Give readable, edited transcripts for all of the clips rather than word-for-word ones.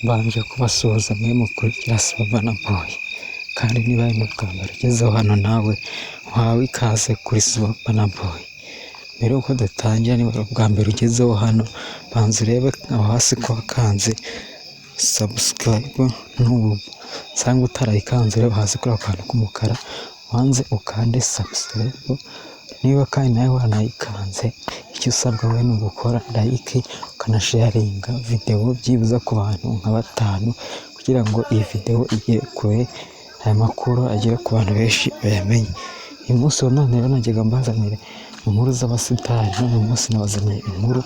Mbanje kubasuhuza mwe mukurikira Savana Boy, kandi niba ari bwa mbere ugezeho hano nawe wahawe ikaze kuri Savana Boy. Mbere yuko dutangira, niba ari ubwa mbere ugezeho hano, banza urebe aho hasi ko wakanze subscribe n'ubu cyangwa utarayikanze, urebe hasi kuri ako kantu k'umukara wanze ukande subscribe. Niba kandi nawe wanayikanze, icyo usabwa we ni ugukora like ukanasharinga video byibuza ku bantu nka 5 kugira ngo iyi video igere kure, aya makuru agere ku bantu benshi bayamenye. Uyu munsi wa none rero najyaga mbazanire inkuru z'abasitari, uyu munsi nabazaniye inkuru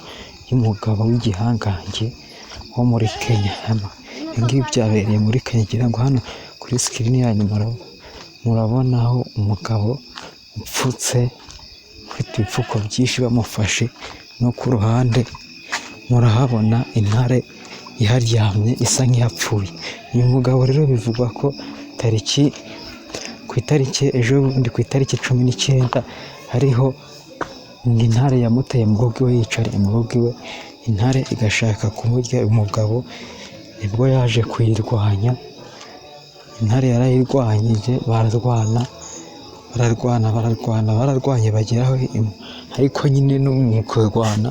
y'umugabo w'igihangange wo muri Kenya. Ibi ngibi byabereye muri Kenya, ngira ngo hano kuri screen yanyu murabonaho umugabo upfutse ufite ibipfuko byinshi bamufashe, no ku ruhande murahabona intare iharyamye isa nk'iyapfuye. Uyu mugabo rero bivugwa ko ku itariki ejo bundi ku itariki 19 hariho intare yamuteye mu rugo iwe, yicariye mu rugo iwe, intare igashaka kumurya. Umugabo nibwo yaje kuyirwanya, intare yarayirwanyije, bararwanye bageraho, ariko nyine no mu kurwana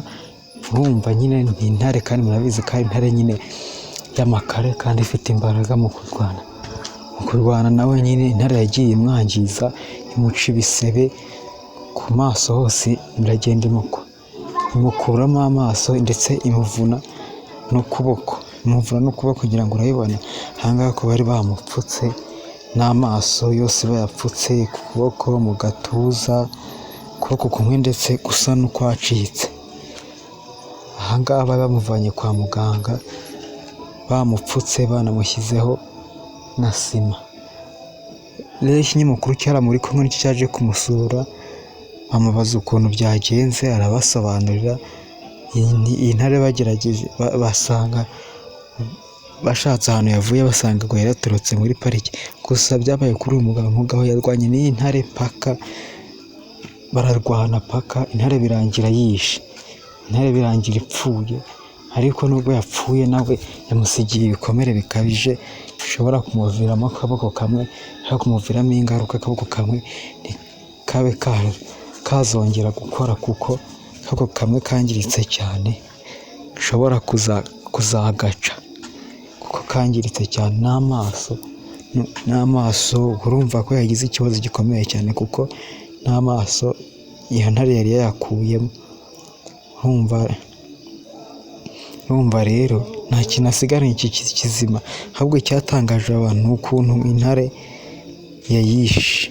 urumva nyine ni intare, kandi murabizi ko ari intare nyine y'amakare kandi ifite imbaraga mu kurwana nawe. Nyine intare yagiye imwangiza, imuca ibisebe ku maso hose, iragenda imukuramo amaso ndetse imuvuna n'ukuboko kugira ngo urayibona. Ahangaha ko bari bamupfutse n'amaso yose bayapfutse, ku kuboko, mu gatuza, ukuboko kumwe ndetse gusa n'ukwacitse. Ahangaha bari bamuvanye kwa muganga, bamupfutse banamushyizeho na sima. Rero ikinyamakuru cyari muri kumwe nicyo cyaje kumusura, bamubaza ukuntu byagenze, arabasobanurira. Iyi ntare bagerageje basanga, bashatse ahantu yavuye basanga ngo yaraturutse muri pariki. Gusa byabaye kuri uyu mugabo yarwanye n'iyi ntare paka, bararwana paka intare birangira yishe, intare birangira ipfuye. Ariko nubwo yapfuye nawe yamusigiye ibikomere bikabije bishobora kumuviramo akaboko kamwe, cyangwa kumuviramo ingaruka akaboko kamwe kabe kazongera gukora, kuko akaboko kamwe kangiritse cyane gashobora kuzagaca, kuko kangiritse cyane. N'amaso urumva ko yagize ikibazo gikomeye cyane, kuko n'amaso iyo ntare yari yayakuyemo. Urumva rero nta kintu asigaranye kizima, ahubwo icyatangaje abantu ni ukuntu intare yayishe.